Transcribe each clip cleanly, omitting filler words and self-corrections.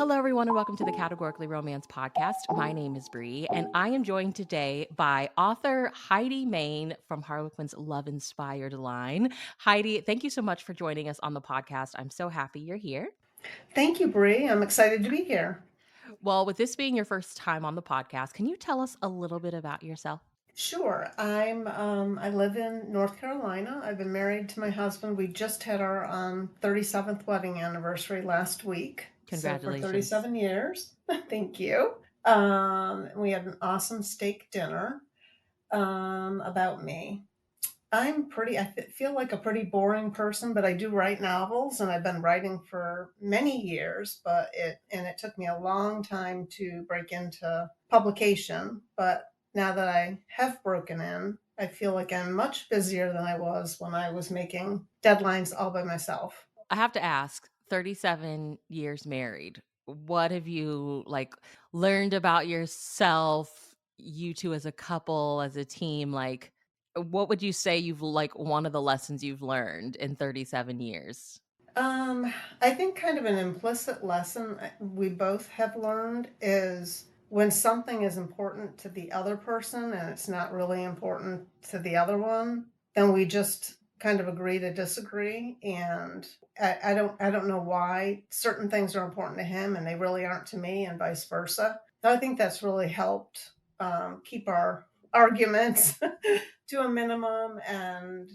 Hello, everyone, and welcome to the Categorically Romance podcast. My name is Bree, and I am joined today by author Heidi Main from Harlequin's Love Inspired line. Heidi, thank you so much for joining us on the podcast. I'm so happy you're here. Thank you, Bree. I'm excited to be here. Well, with this being your first time on the podcast, can you tell us a little bit about yourself? Sure. I live in North Carolina. I've been married to my husband. We just had our 37th wedding anniversary last week. So for Congratulations. 37 years, thank you. We had an awesome steak dinner. About me. I feel like a pretty boring person, but I do write novels and I've been writing for many years, it took me a long time to break into publication. But now that I have broken in, I feel like I'm much busier than I was when I was making deadlines all by myself. I have to ask, 37 years married, what have you learned about yourself, you two as a couple, as a team? What would you say you've one of the lessons you've learned in 37 years? I think kind of an implicit lesson we both have learned is when something is important to the other person and it's not really important to the other one, then we just kind of agree to disagree. And I don't know why certain things are important to him and they really aren't to me, and vice versa. So I think that's really helped keep our arguments to a minimum, and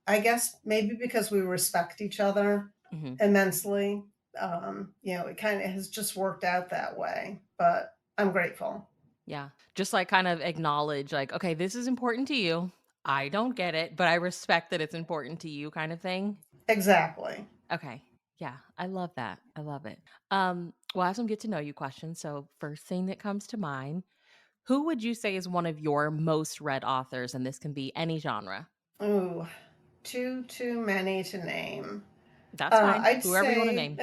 I guess maybe because we respect each other Mhm. immensely, it kind of has just worked out that way. But I'm grateful. Yeah. Just kind of acknowledge okay, this is important to you. I don't get it, but I respect that it's important to you kind of thing. Exactly. Okay. Yeah, I love that. I love it. Well, I have some get to know you questions. So, first thing that comes to mind, who would you say is one of your most read authors? And this can be any genre. Ooh, too many to name. That's fine. I'd Whoever you want to say name.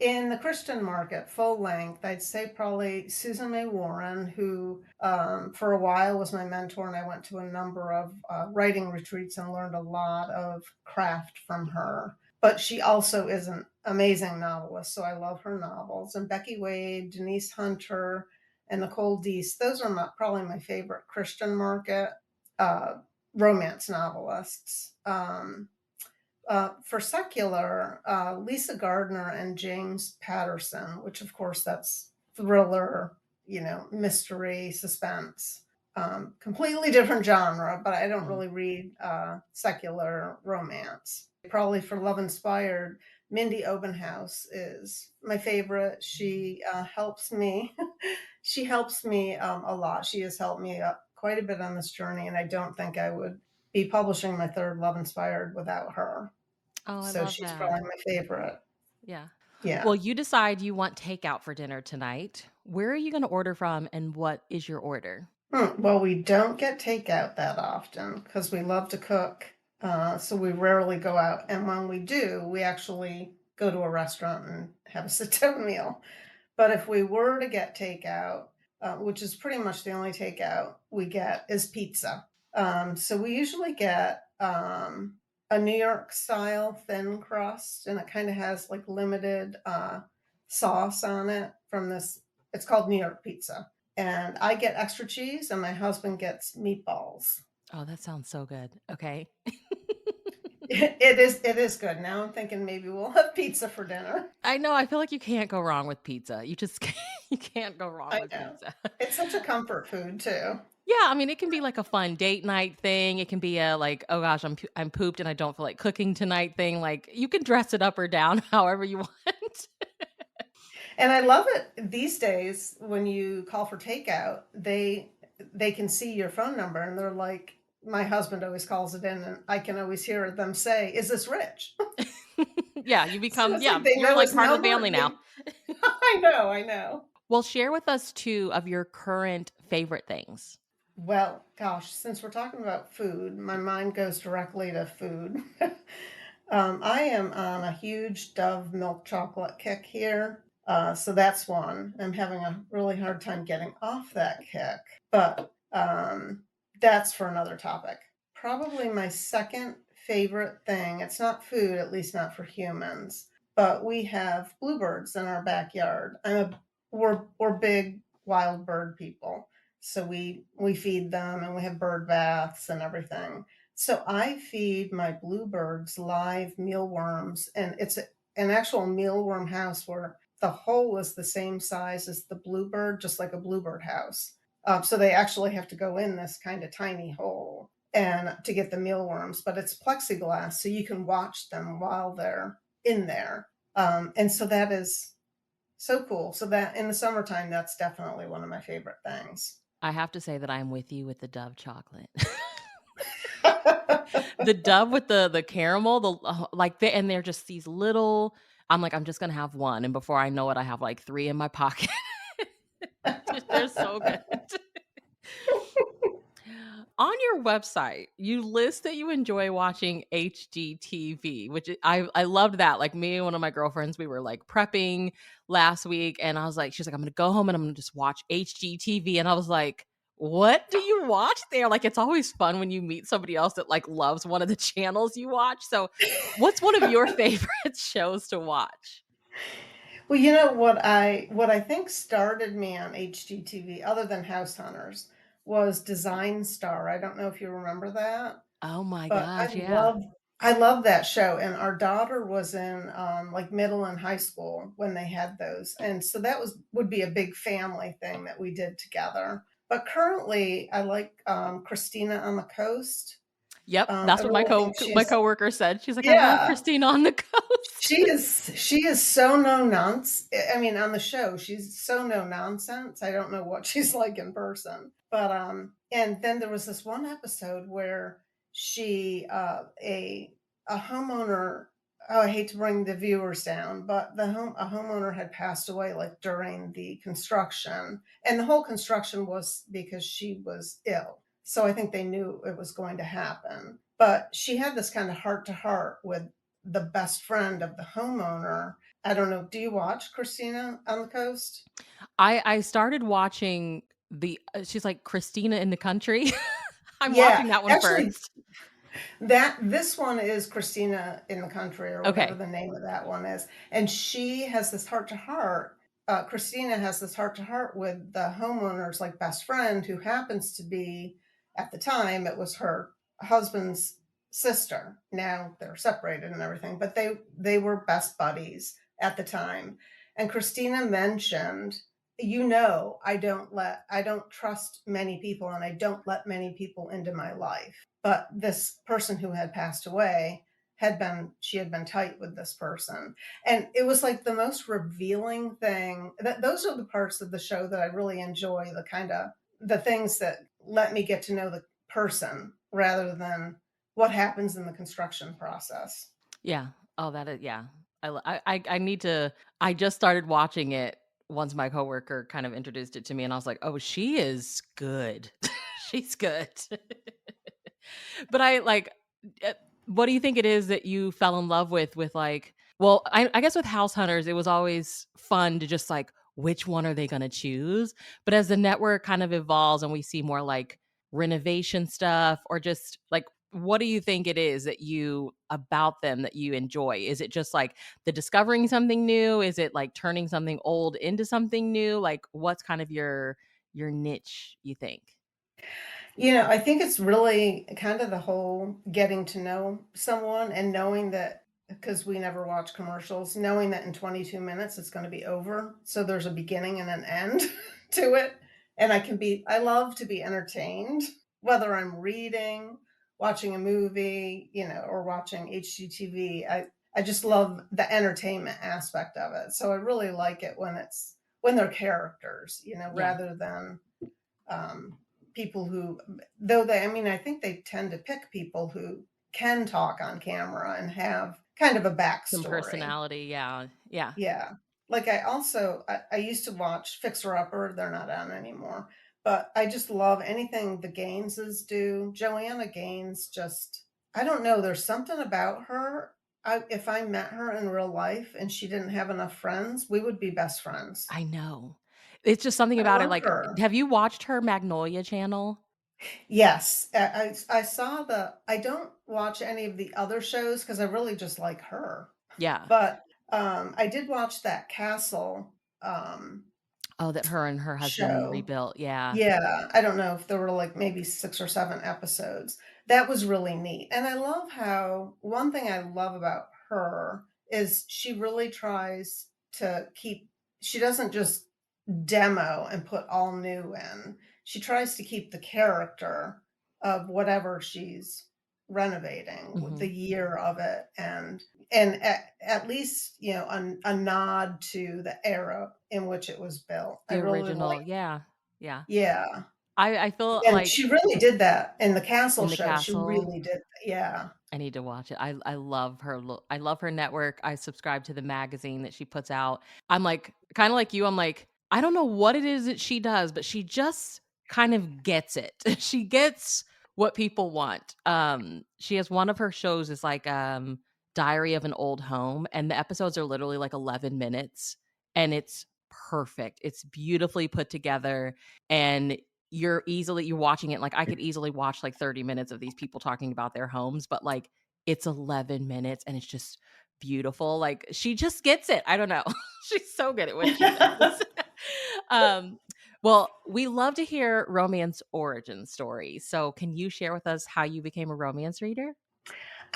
in the Christian market, full length, I'd say probably Susan May Warren, who for a while was my mentor, and I went to a number of writing retreats and learned a lot of craft from her. But she also is an amazing novelist, so I love her novels. And Becky Wade, Denise Hunter, and Nicole Deese, those are probably my favorite Christian market uh, romance novelists. For secular, Lisa Gardner and James Patterson, which of course that's thriller, mystery, suspense. Completely different genre, but I don't Mhm. really read secular romance. Probably for Love Inspired, Mindy Obenhouse is my favorite. She helps me. She helps me a lot. She has helped me quite a bit on this journey, and I don't think I would be publishing my third Love Inspired without her. Oh, I So love she's that. probably my favorite. Yeah. Yeah. Well, you decide you want takeout for dinner tonight. Where are you going to order from and what is your order? Well, we don't get takeout that often because we love to cook. So we rarely go out. And when we do, we actually go to a restaurant and have a sit down meal. But if we were to get takeout, which is pretty much the only takeout we get, is pizza. So we usually get a New York style thin crust, and it kind of has like limited sauce on it from this. It's called New York pizza. And I get extra cheese, and my husband gets meatballs. Oh, that sounds so good. Okay. It is good. Now I'm thinking maybe we'll have pizza for dinner. I know. I feel like you can't go wrong with pizza. You just you can't go wrong I with know. pizza. It's such a comfort food too. Yeah, I mean, it can be like a fun date night thing. It can be a oh gosh, I'm pooped and I don't feel like cooking tonight thing. Like you can dress it up or down however you want. And I love it these days when you call for takeout, they can see your phone number, and they're like, my husband always calls it in, and I can always hear them say, "Is this Rich?" Yeah, you So become it's like they you're know like his part of the number. family now. I know. Well, share with us two of your current favorite things. Well, gosh, since we're talking about food, my mind goes directly to food. I am on a huge Dove milk chocolate kick here. So that's one. I'm having a really hard time getting off that kick, but that's for another topic. Probably my second favorite thing, it's not food, at least not for humans, but we have bluebirds in our backyard. We're big wild bird people, so we feed them and we have bird baths and everything. So I feed my bluebirds live mealworms, and it's an actual mealworm house where the hole is the same size as the bluebird, just like a bluebird house. So they actually have to go in this kind of tiny hole and to get the mealworms, but it's plexiglass, so you can watch them while they're in there. And so that is so cool. So that in the summertime, that's definitely one of my favorite things. I have to say that I'm with you with the Dove chocolate. The Dove with the caramel, like, and they're just these little. I'm like, "I'm just gonna have 1," and before I know it, I have, like, 3 in my pocket. They're so good. On your website, you list that you enjoy watching HGTV, which I loved that. Like, me and one of my girlfriends, we were, like, prepping last week, and I was like she's like, "I'm gonna go home and I'm gonna just watch HGTV," and I was like, "What do you watch there?" Like, it's always fun when you meet somebody else that, like, loves one of the channels you watch. So, what's one of your favorite shows to watch? Well, you know what I think started me on HGTV, other than House Hunters, was Design Star. I don't know if you remember that. Oh my But gosh, yeah. I love that show, and our daughter was in, like, middle and high school when they had those, and so that would be a big family thing that we did together. But currently, I like, Christina on the Coast. Yep, I that's what really think my she's coworker said. She's like, "I love yeah. Christina on the Coast." She is so no nonce I mean, on the show, she's so no nonsense. I don't know what she's like in person. But, and then there was this one episode where she, a homeowner oh, I hate to bring the viewers down, but a homeowner had passed away, like, during the construction, and the whole construction was because she was ill. So I think they knew it was going to happen. But she had this kinda heart to heart with the best friend of the homeowner. I don't know, do you watch Christina on the Coast? I started watching she's like, "Christina in the Country?" I'm Yeah, watching that one actually, first. this one is Christina in the Country or whatever Okay. the name of that one is, and she has this heart to heart. Christina has this heart to heart with the homeowner's, like, best friend who happens to be at the time, it was her husband's sister. Now they're separated and everything, but they were best buddies at the time, and Christina mentioned, I don't trust many people, and I don't let many people into my life." But this person who had passed away she had been tight with this person. And it was like the most revealing thing. Those are the parts of the show that I really enjoy, the things that let me get to know the person rather than what happens in the construction process. Yeah. Oh, that is yeah. I need to I just started watching it once my coworker kind of introduced it to me, and I was like, "Oh, she is good. She's good." But what do you think it is that you fell in love with, like well, I guess with House Hunters, it was always fun to just, like, which one are they gonna choose? But as the network kind of evolves and we see more, like, renovation stuff or just, like, what do you think it is that you about them that you enjoy? Is it just, like, the discovering something new? Is it, like, turning something old into something new? Like, what's kind of your niche, you think? I think it's really kind of the whole getting to know someone and knowing that, because we never watch commercials, knowing that in 22 minutes it's going to be over. So there's a beginning and an end to it. And I love to be entertained, whether I'm reading, watching a movie, or watching HGTV. I just love the entertainment aspect of it. So I really like it when they're characters, Yeah, rather than um, people who, though I mean, I think they tend to pick people who can talk on camera and have kind of a some backstory. personality, yeah, yeah. Yeah. Like I used to watch Fixer Upper, they're not on anymore. But I just love anything the Gaineses do. Joanna Gaines just, I don't know, there's something about her. If I met her in real life and she didn't have enough friends, we would be best friends. I know. It's just something I about it, love like her. have you watched her Magnolia channel? Yes, I saw I don't watch any of the other shows because I really just like her. Yeah. But, I did watch that Castle, um, Oh, that her and her husband show. rebuilt, yeah. Yeah, I don't know if there were, like, maybe 6 or 7 episodes. That was really neat, and I love how one thing I love about her is she really tries to keep she doesn't just demo and put all new in. She tries to keep the character of whatever she's renovating with the Mhm. year of it, and at least, a nod to the era in which it was built. I The really original, like. yeah, yeah. Yeah, I feel and like she really did that in the Castle in the show. She castle really did, yeah. I need to watch it. I love her I love her network. I subscribe to the magazine that she puts out. I'm like kinda like you, I'm like, I don't know what it is that she does, but she just kind of gets it. She gets what people want. She has one of her shows is like, Diary of an Old Home, and the episodes are literally like 11 minutes, and it's perfect. It's beautifully put together, and you're watching it like I could easily watch like 30 minutes of these people talking about their homes, but like it's 11 minutes and it's just beautiful. Like she just gets it. I don't know. She's so good at what she does. um well, we love to hear romance origin stories. So can you share with us how you became a romance reader?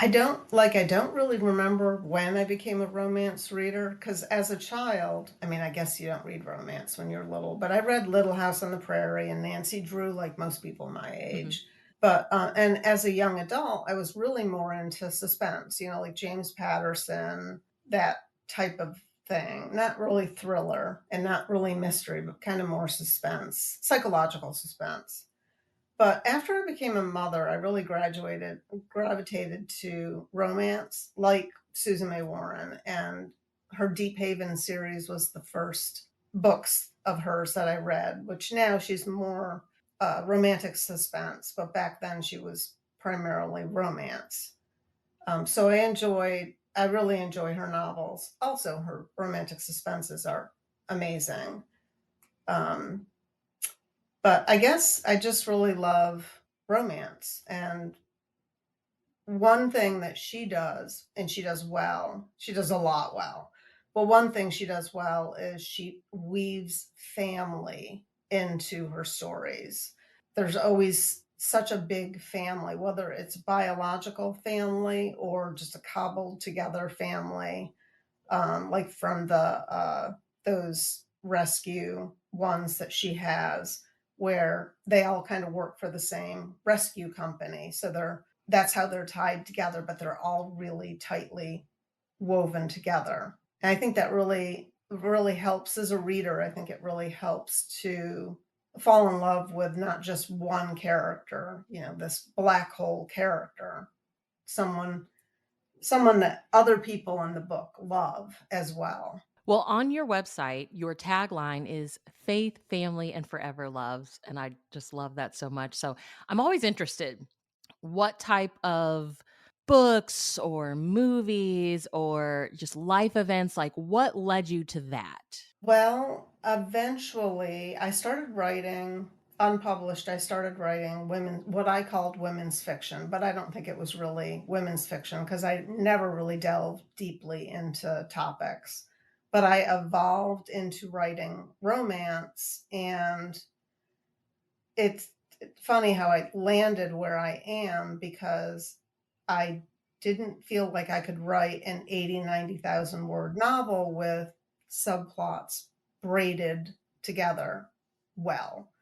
I don't really remember when I became a romance reader because as a child, I mean, I guess you don't read romance when you're little, but I read Little House on the Prairie and Nancy Drew like most people my Mhm. age. But and as a young adult, I was really more into suspense, like James Patterson, that type of thing. Not really thriller and not really mystery, but kind of more suspense, psychological suspense. But after I became a mother, I really gravitated to romance, like Susan May Warren, and her Deep Haven series was the first books of hers that I read, which now she's more romantic suspense, but back then she was primarily romance. So I really enjoy her novels. Also, her romantic suspenses are amazing. Um, but I guess I just really love romance, and one thing that she does, and she does well, she does a lot well, but one thing she does well is she weaves family into her stories. There's always such a big family, whether it's biological family or just a cobbled together family, like from those rescue ones that she has, where they all kind of work for the same rescue company. So that's how they're tied together, but they're all really tightly woven together. And I think that really helps as a reader. I think it really helps to fall in love with not just one character, this black hole character, someone someone that other people in the book love as well. Well, on your website, your tagline is faith, family, and forever loves. And I just love that so much. So I'm always interested. What type of books or movies or just life events, like what led you to that? Well, eventually I started writing unpublished. I started writing what I called women's fiction, but I don't think it was really women's fiction because I never really delved deeply into topics. But I evolved into writing romance, and it's funny how I landed where I am because I didn't feel like I could write an 80, 90,000 word novel with subplots braided together well.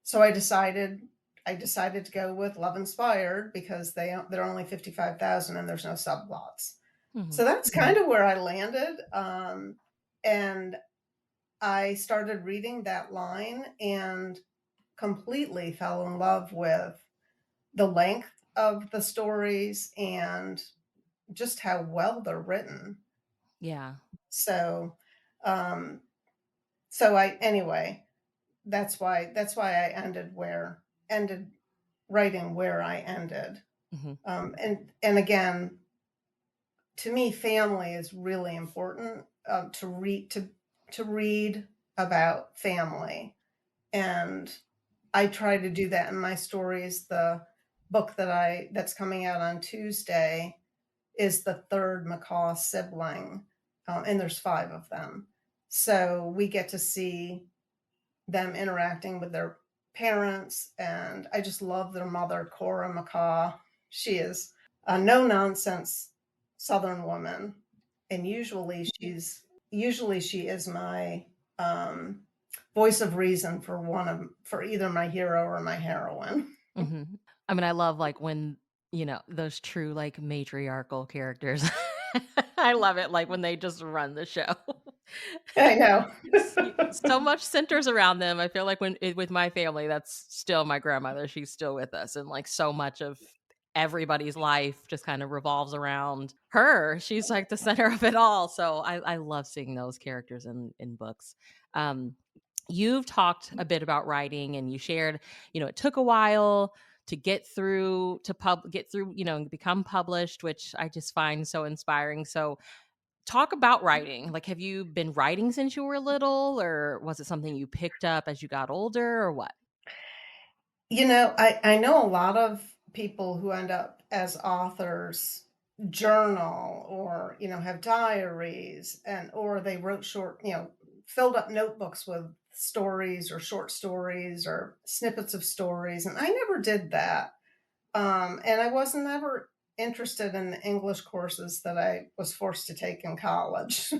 So I decided to go with Love Inspired because they're only 55,000 and there's no subplots. Mhm. So that's kind of where I landed. And I started reading that line and completely fell in love with the length of the stories and just how well they're written. Yeah. So, um, so I anyway, that's why I ended writing where I ended. Mhm. And again, to me, family is really important to read about family, and I try to do that in my stories. The book that's coming out on Tuesday is the third macaw sibling. and there's 5 of them. So we get to see them interacting with their parents, and I just love their mother, Cora McCaw. She is a no-nonsense Southern woman, and usually she is my, um, voice of reason for either my hero or my heroine. Mhm. I mean, I love, like, when, those true, like, matriarchal characters. I love it, like, when they just run the show. I know. So much centers around them. I feel like with my family, that's still my grandmother, she's still with us, and, like, so much of everybody's life just kind of revolves around her. She's, like, the center of it all, so I love seeing those characters in books. Um, you've talked a bit about writing, and you shared, it took a while to get through, and become published, which I just find so inspiring. So talk about writing. Like, have you been writing since you were little, or was it something you picked up as you got older, or what? I know a lot of people who end up as authors journal or, have diaries or they wrote filled up notebooks with stories or short stories or snippets of stories, and I never did that. And I wasn't ever interested in the English courses that I was forced to take in college.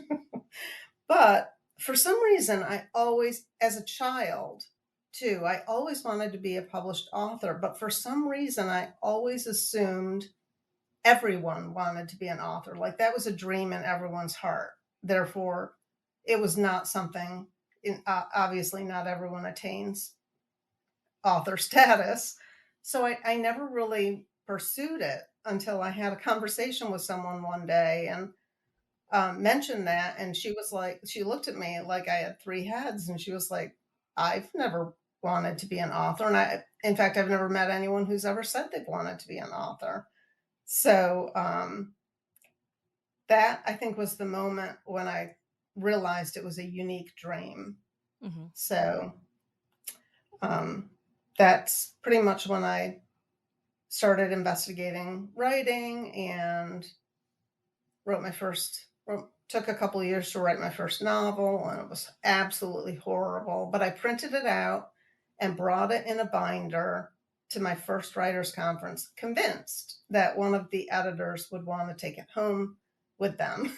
But for some reason, I always, as a child too, I always wanted to be a published author. But for some reason, I always assumed everyone wanted to be an author. Like that was a dream in everyone's heart. Therefore, it was not something, obviously, not everyone attains author status. So I never really pursued it until I had a conversation with someone one day and mentioned that, and she looked at me like I had 3 heads, and she was like, "I've never wanted to be an author," and in fact, I've never met anyone who's ever said they've wanted to be an author. So, that I think was the moment when I realized it was a unique dream. Mhm. So, um, that's pretty much when I started investigating writing and took a couple of years to write my first novel, and it was absolutely horrible, but I printed it out and brought it in a binder to my first writers conference, convinced that one of the editors would want to take it home with them.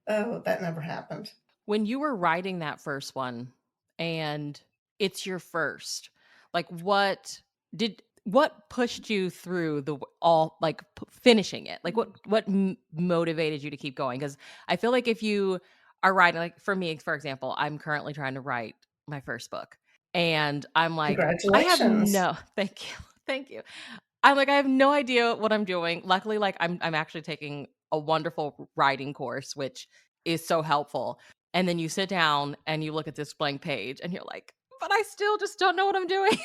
Oh, that never happened. When you were writing that first one and it's your first, like, what pushed you through the all, like, finishing it? Like, what motivated you to keep going? Because I feel like if you are writing, like for me, for example, I'm currently trying to write my first book, and I'm like, I have Congratulations. no, thank you, thank you. I'm like, I have no idea what I'm doing. Luckily, like, I'm actually taking a wonderful writing course, which is so helpful. And then you sit down and you look at this blank page and you're like, but I still just don't know what I'm doing.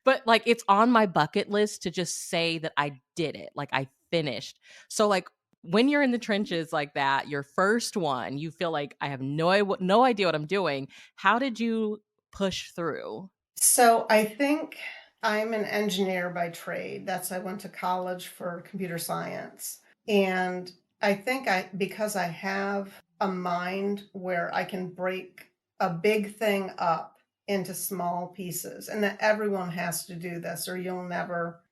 But, like, it's on my bucket list to just say that I did it, like, I finished. So, like, when you're in the trenches like that, your first one, you feel like, I have no idea what I'm doing. How did you push through? So I think I'm an engineer by trade. I went to college for computer science. And I think because I have a mind where I can break a big thing up into small pieces and that everyone has to do this or you'll never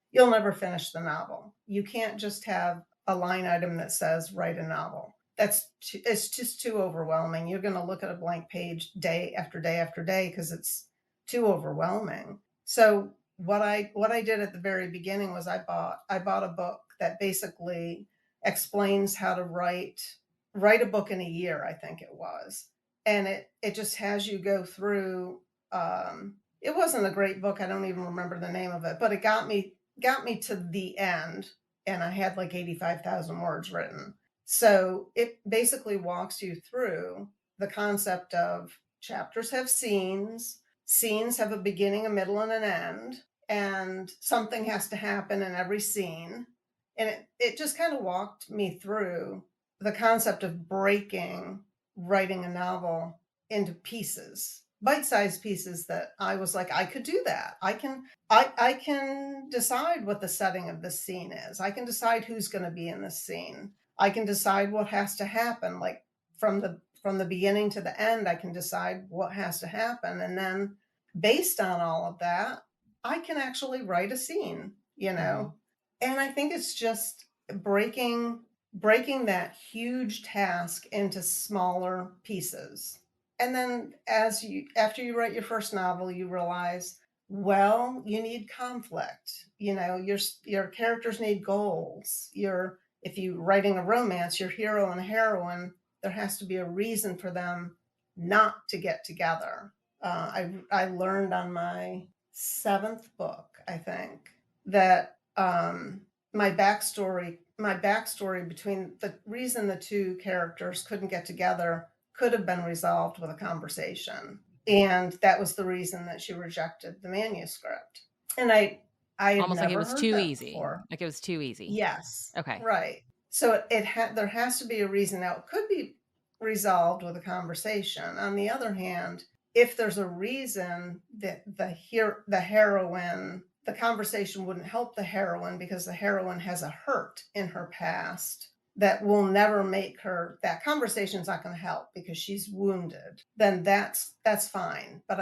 finish the novel. You can't just have a line item that says write a novel. It's just too overwhelming. You're going to look at a blank page day after day after day because it's too overwhelming. So what I did at the very beginning was I bought a book that basically explains how to write a book in a year, I think it was. And it just has you go through it wasn't a great book. I don't even remember the name of it, but it got me to the end and I had like 85,000 words written. So it basically walks you through the concept of chapters have scenes have a beginning, a middle, and an end, and something has to happen in every scene. And it just kind of walked me through the concept of writing a novel into pieces, bite-sized pieces that I was like, I could do that. I can decide what the setting of this scene is. I can decide who's going to be in this scene. I can decide what has to happen, like, from the beginning to the end, I can decide what has to happen, and then based on all of that, I can actually write a scene, you Mhm. know? And I think it's just breaking that huge task into smaller pieces. And then as you after you write your first novel, you realize, well, you need conflict. You know, your characters need goals. Your If you're writing a romance, your hero and heroine, there has to be a reason for them not to get together. I learned on my seventh book, I think, that my backstory between the reason the two characters couldn't get together could have been resolved with a conversation, and that was the reason that she rejected the manuscript. And I had Almost like it never was heard too that easy. before. Like it was too easy. Yes, Okay. right. So there has to be a reason. Now it could be resolved with a conversation. On the other hand, if there's a reason that the heroine, the conversation wouldn't help the heroine because the heroine has a hurt in her past that will never make her, that conversation's not going to help because she's wounded, then that's fine. But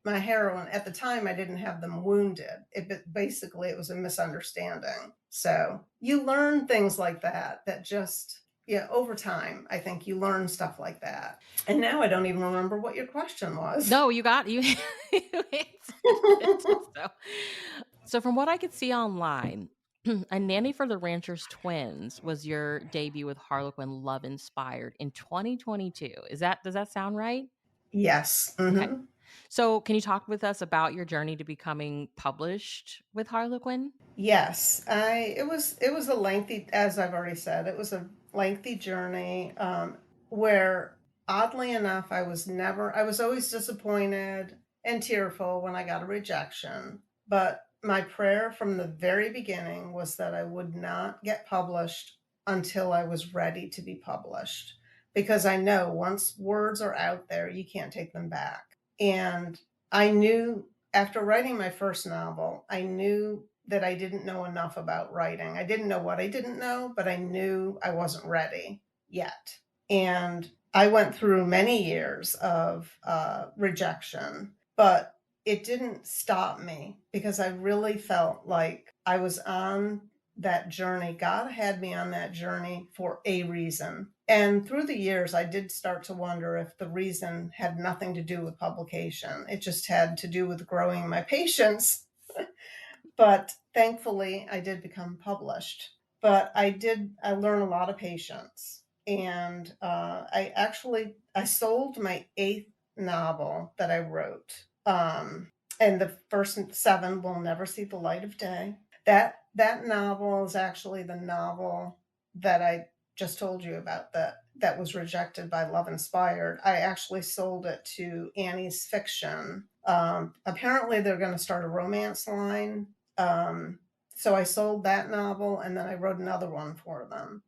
my heroine at the time, I didn't have them wounded. Basically it was a misunderstanding. So you learn things like that, that just, yeah, over time I think you learn stuff like that. And now I don't even remember what your question was. No, you you answered it. So from what I could see online, A Nanny for the Rancher's Twins was your debut with Harlequin Love Inspired in 2022. Does that sound right? Yes. Okay. Mhm. So can you talk with us about your journey to becoming published with Harlequin? Yes, I it was a lengthy, as I've already said, it was a lengthy journey, where oddly enough, I was always disappointed and tearful when I got a rejection, but my prayer from the very beginning was that I would not get published until I was ready to be published, because I know once words are out there, you can't take them back. And I knew after writing my first novel, I knew that I didn't know enough about writing. I didn't know what I didn't know, but I knew I wasn't ready yet. And I went through many years of rejection, but it didn't stop me because I really felt like I was on that journey. God had me on that journey for a reason. And through the years, I did start to wonder if the reason had nothing to do with publication. It just had to do with growing my patience. But thankfully, I did become published. But I learned a lot of patience. And I sold my eighth novel that I wrote. And the first seven will never see the light of day. That novel is actually the novel that I just told you about, that was rejected by Love Inspired. I actually sold it to Annie's Fiction. Apparently, they're going to start a romance line. Um, so I sold that novel and then I wrote another one for them.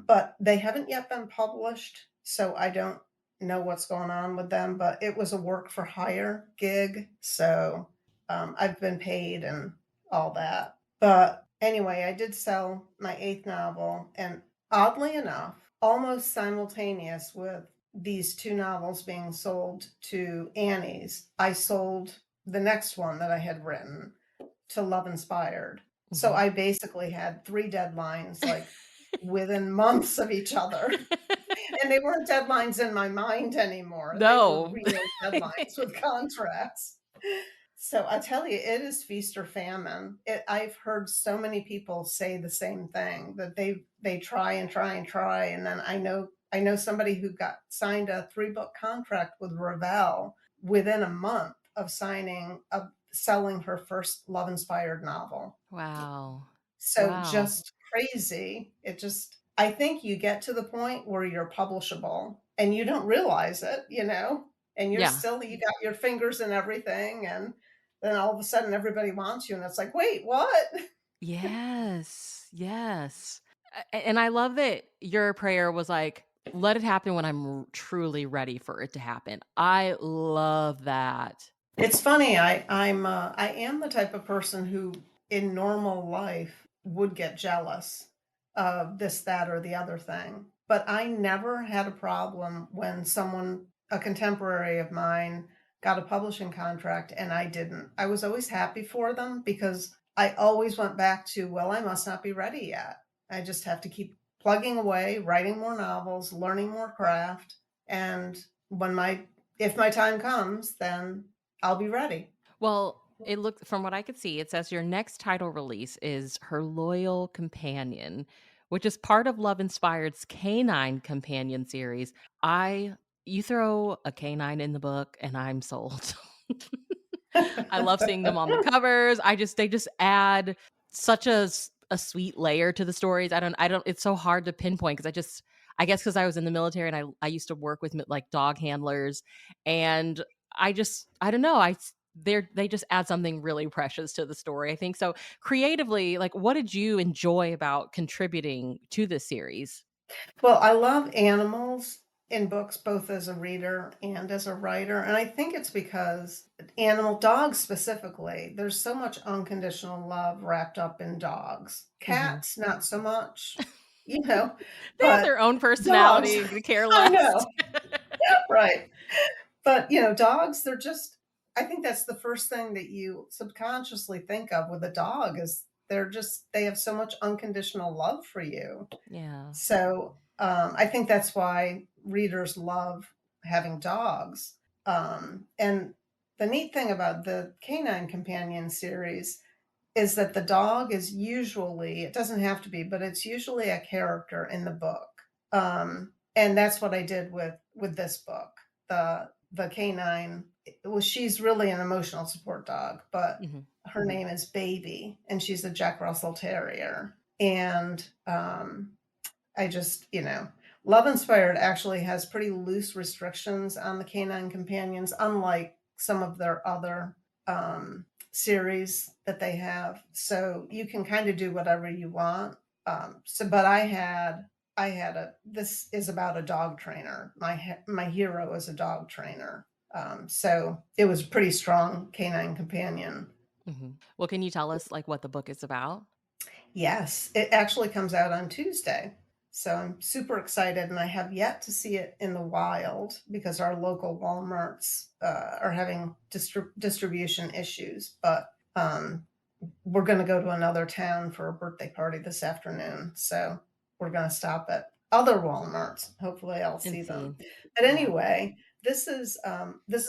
But they haven't yet been published, so I don't know what's going on with them. But it was a work for hire gig, so I've been paid and all that. But anyway, I did sell my eighth novel, and oddly enough, almost simultaneous with these two novels being sold to Annie's, I sold the next one that I had written to Love Inspired. So Mhm. I basically had three deadlines, like within months of each other. And they weren't deadlines in my mind anymore. They were No. real deadlines with contracts. So I tell you, it is feast or famine. I've heard so many people say the same thing, that they try and try and try, and then I know somebody who got signed a 3-book contract with Ravel within a month of selling her first love inspired novel. Wow. So Wow. just crazy. I think you get to the point where you're publishable and you don't realize it, and Yeah. you got your fingers in everything. And then all of a sudden everybody wants you. And it's like, wait, what? Yes. Yes. And I love that your prayer was like, let it happen when truly ready for it to happen. I love that. It's funny. I am the type of person who in normal life would get jealous. of this, that, or the other thing. But I never had a problem when a contemporary of mine, got a publishing contract and I didn't. I was always happy for them because I always went back to, well, I must not be ready yet. I just have to keep plugging away, writing more novels, learning more craft, and when my if my time comes, then I'll be ready. Well, it looked from what I could see, it says your next title release is Her Loyal Companion, which is part of Love Inspired's Canine Companion series. I You throw a canine in the book and I'm sold. I love seeing them on the covers. They just add such a sweet layer to the stories. I don't it's so hard to pinpoint because I guess because I was in the military and I used to work with like dog handlers, and I don't know, they just add something really precious to the story. I think so. Creatively, like what did you enjoy about contributing to this series? Well, I love animals in books, both as a reader and as a writer. And I think it's because animal dogs specifically, there's so much unconditional love wrapped up in dogs. Mhm. Cats, not so much, you know, They have but their own dogs, personality and could care I less. know, right. But, dogs, they're just, I think that's the first thing that you subconsciously think of with a dog is they have so much unconditional love for you. Yeah. So, I think that's why readers love having dogs. And the neat thing about the Canine Companion series is that the dog is usually, it doesn't have to be, but it's usually a character in the book. And that's what I did with this book. The canine, well, she's really an emotional support dog, but Mhm. her name is Baby, and she's a Jack Russell Terrier. And I just, Love Inspired actually has pretty loose restrictions on the canine companions, unlike some of their other series that they have. So you can kind of do whatever you want. But this is about a dog trainer. My hero is a dog trainer. So it was a pretty strong canine companion. Mhm. Well, can you tell us, like, what the book is about? Yes, it actually comes out on Tuesday. So I'm super excited, and I have yet to see it in the wild because our local Walmarts are having distribution issues. But we're going to go to another town for a birthday party this afternoon. So we're going to stop at other Walmarts. Hopefully, I'll And see see. them. But Yeah. anyway, this is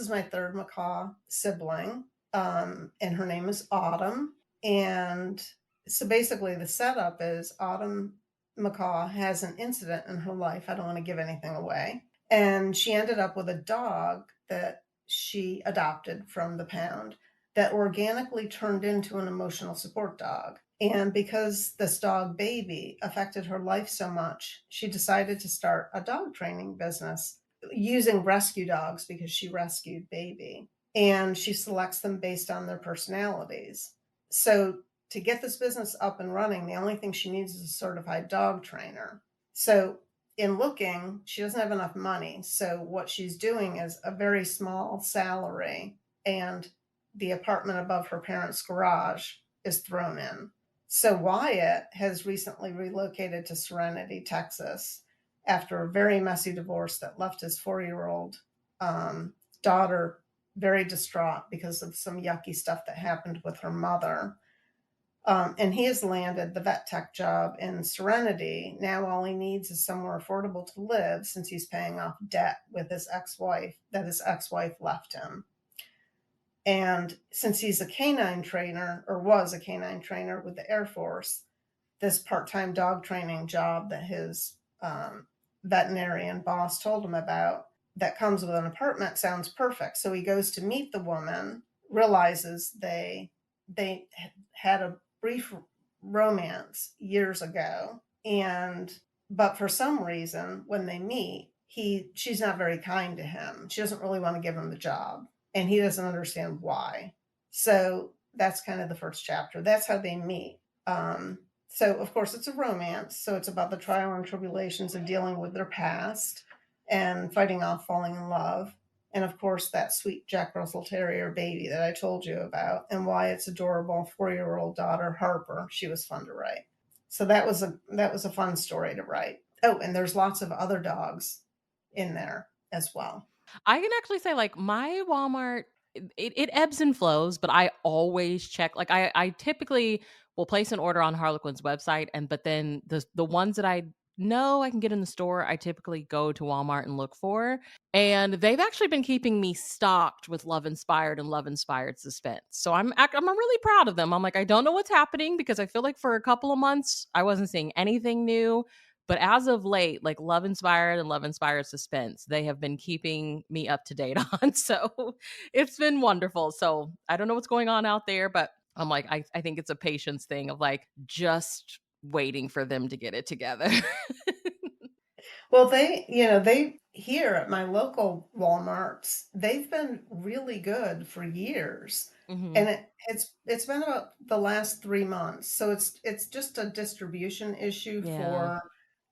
my third macaw sibling, and her name is Autumn. And so basically, the setup is Autumn Macaw has an incident in her life. I don't want to give anything away. And she ended up with a dog that she adopted from the pound that organically turned into an emotional support dog. And because this dog Baby affected her life so much, she decided to start a dog training business using rescue dogs because she rescued Baby. And she selects them based on their personalities. So to get this business up and running, the only thing she needs is a certified dog trainer. So in looking, she doesn't have enough money. So what she's doing is a very small salary, and the apartment above her parents' garage is thrown in. So Wyatt has recently relocated to Serenity, Texas, after a very messy divorce that left his 4-year-old daughter very distraught because of some yucky stuff that happened with her mother. And he has landed the vet tech job in Serenity. Now all he needs is somewhere affordable to live since he's paying off debt with his ex-wife left him. And since he's a canine trainer, or was a canine trainer with the Air Force, this part-time dog training job that his veterinarian boss told him about that comes with an apartment sounds perfect. So he goes to meet the woman, realizes they had a brief romance years ago, and but for some reason when they meet, she's not very kind to him. She doesn't really want to give him the job, and he doesn't understand why. So that's kind of the first chapter. That's how they meet. So, of course, it's a romance. So it's about the trial and tribulations of dealing with their past and fighting off falling in love. And of course, that sweet Jack Russell Terrier Baby that I told you about, and why it's adorable 4-year-old daughter, Harper. She was fun to write. So that was a fun story to write. Oh, and there's lots of other dogs in there as well. I can actually say, like, my Walmart, it ebbs and flows, but I always check. Like, I typically will place an order on Harlequin's website, and but then the ones that I know I can get in the store, I typically go to Walmart and look for. And they've actually been keeping me stocked with Love Inspired and Love Inspired Suspense. So I'm really proud of them. I'm like, I don't know what's happening because I feel like for a couple of months I wasn't seeing anything new. But as of late, like Love Inspired and Love Inspired Suspense, they have been keeping me up to date on. So it's been wonderful. So I don't know what's going on out there, but I'm like, I think it's a patience thing of like just waiting for them to get it together. Well, they here at my local Walmarts, they've been really good for years. Hmm. And it's been about the last 3 months. So it's just a distribution issue Yeah. for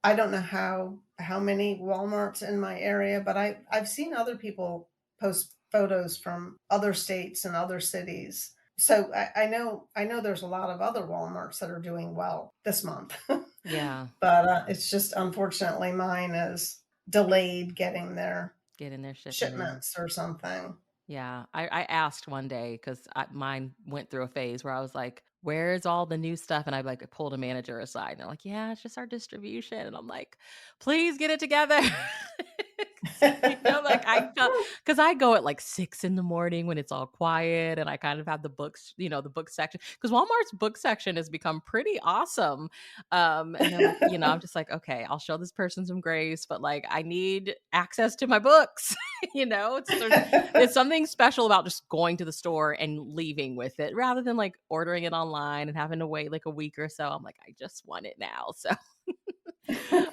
I don't know how many Walmarts in my area, but I've seen other people post photos from other states and other cities. So I know there's a lot of other Walmarts that are doing well this month. Yeah. But, it's just unfortunately mine is delayed getting their Getting their shipping in. shipments or something. Yeah, I asked one day because mine went through a phase where I was like, "Where's all the new stuff?" And I like pulled a manager aside, and they're like, "Yeah, it's just our distribution." And I'm like, "Please get it together." 'Cause, like because I go at like 6 in the morning when it's all quiet, and I kind of have the books, the book section. Because Walmart's book section has become pretty awesome. And they're like, I'm just like, okay, I'll show this person some grace, but like, I need access to my books. There's something special about just going to the store and leaving with it rather than like ordering it online and having to wait like a week or so. I'm like, I just want it now. So,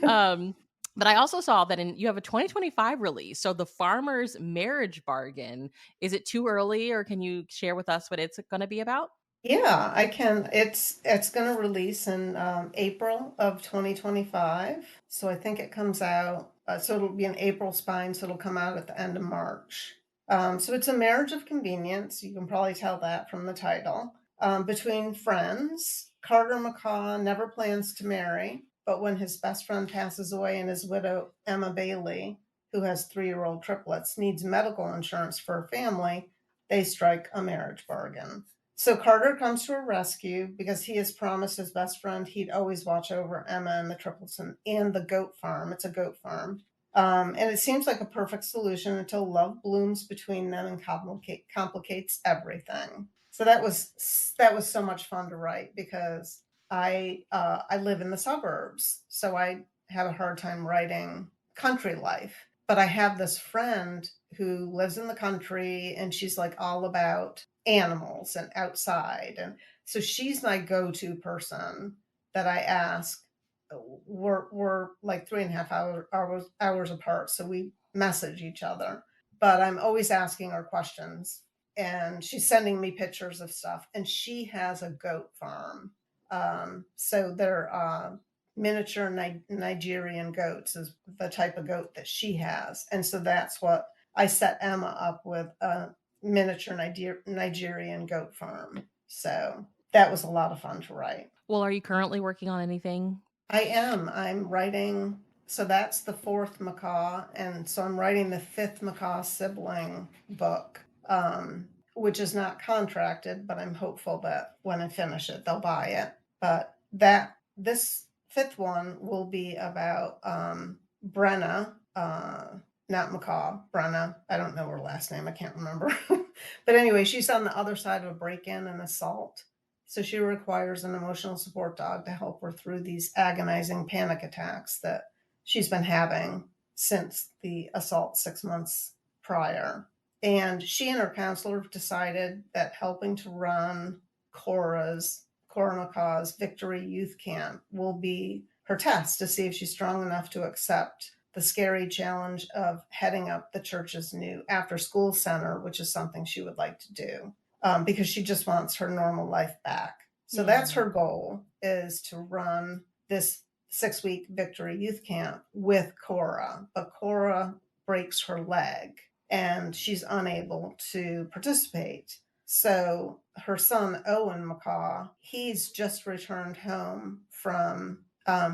um, but I also saw that you have a 2025 release. So the Farmer's Marriage Bargain, is it too early or can you share with us what it's going to be about? Yeah, I can. It's gonna release in, April of 2025, so I think it comes out so it'll be an April spine, so it'll come out at the end of March. So it's a marriage of convenience, you can probably tell that from the title, between friends. Carter McCaw never plans to marry, but when his best friend passes away and his widow, Emma Bailey, who has three-year-old triplets, needs medical insurance for her family, they strike a marriage bargain. So Carter comes to her rescue because he has promised his best friend he'd always watch over Emma and the triplets and the goat farm. It's a goat farm. And it seems like a perfect solution until love blooms between them and complicates everything. So that was so much fun to write because I live in the suburbs, so I have a hard time writing country life. But I have this friend who lives in the country and she's like all about animals and outside. And so she's my go-to person that I ask. We're like 3.5 hours apart, so we message each other. But I'm always asking her questions, and she's sending me pictures of stuff. And she has a goat farm, so they're miniature Nigerian goats is the type of goat that she has, and so that's what I set Emma up with miniature Nigerian goat farm. So that was a lot of fun to write. Well, are you currently working on anything? I am. I'm writing. So that's the fourth macaw, and so I'm writing the fifth macaw sibling book, which is not contracted, but I'm hopeful that when I finish it, they'll buy it. But that this fifth one will be about Brenna, not macaw, Brenna. I don't know her last name. I can't remember. But anyway, she's on the other side of a break-in and assault, so she requires an emotional support dog to help her through these agonizing panic attacks that she's been having since the assault 6 months prior. And she and her counselor decided that helping to run Cora McCaw's Victory Youth Camp will be her test to see if she's strong enough to accept the scary challenge of heading up the church's new after school center, which is something she would like to do because she just wants her normal life back. So that's Yeah. her goal is to run this 6 week Victory Youth Camp with Cora, but Cora breaks her leg and she's unable to participate. So her son, Owen McCaw, he's just returned home from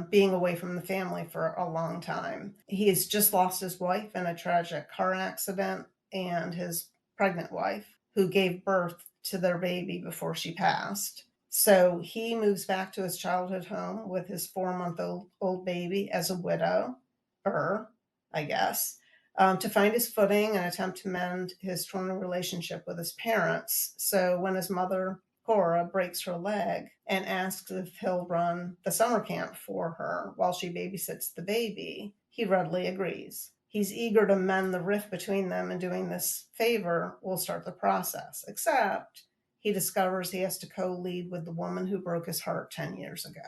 being away from the family for a long time. He has just lost his wife in a tragic car accident and his pregnant wife, who gave birth to their baby before she passed. So he moves back to his childhood home with his 4 month old baby as a widow, I guess, to find his footing and attempt to mend his torn relationship with his parents. So when his mother, Cora, breaks her leg and asks if he'll run the summer camp for her while she babysits the baby, he readily agrees. He's eager to mend the rift between them, and doing this favor will start the process, except he discovers he has to co lead with the woman who broke his heart 10 years ago.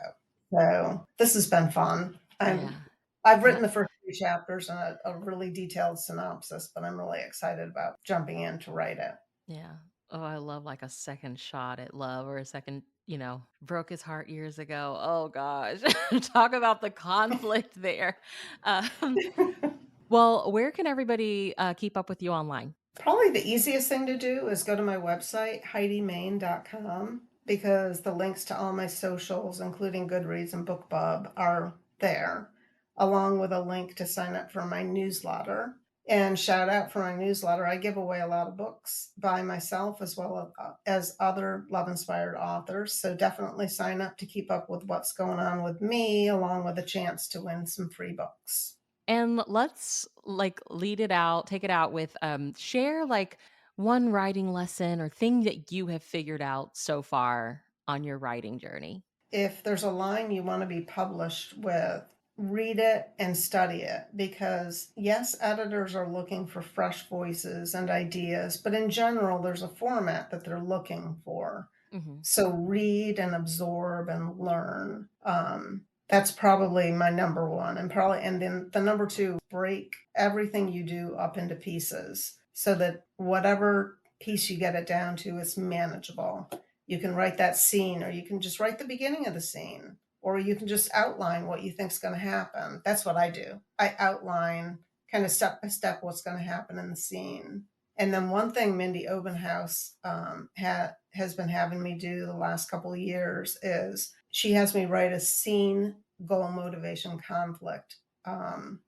So this has been fun. Yeah. I've And written the first 3 chapters and a really detailed synopsis, but I'm really excited about jumping in to write it. yeah. Oh, I love like a second shot at love or a second, broke his heart years ago. Oh gosh. Talk about the conflict there. Um, well, where can everybody keep up with you online? Probably the easiest thing to do is go to my website, HeidiMain.com, because the links to all my socials, including Goodreads and BookBub, are there, along with a link to sign up for my newsletter. And shout out for my newsletter, I give away a lot of books by myself as well as other love inspired authors. So definitely sign up to keep up with what's going on with me, along with a chance to win some free books. And let's like lead it out, take it out with share like one writing lesson or thing that you have figured out so far on your writing journey. If there's a line you want to be published with, read it and study it, because yes, editors are looking for fresh voices and ideas, but in general, there's a format that they're looking for. Mhm. So read and absorb and learn. That's probably my number one, and then the number two, break everything you do up into pieces so that whatever piece you get it down to is manageable. You can write that scene, or you can just write the beginning of the scene, or you can just outline what you think is going to happen. That's what I do. I outline kind of step by step what's going to happen in the scene. And then one thing Mindy Obenhouse has been having me do the last couple of years is she has me write a scene, goal, motivation, conflict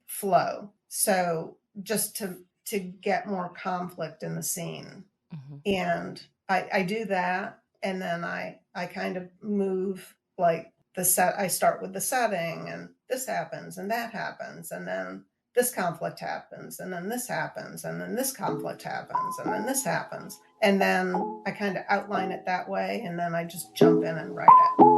flow. So just to get more conflict in the scene, Mhm. and I do that, and then I kind of move like the set. I start with the setting, and this happens, and that happens, and then this conflict happens, and then this happens, and then this conflict happens, and then this happens, and then I kind of outline it that way, and then I just jump in and write it.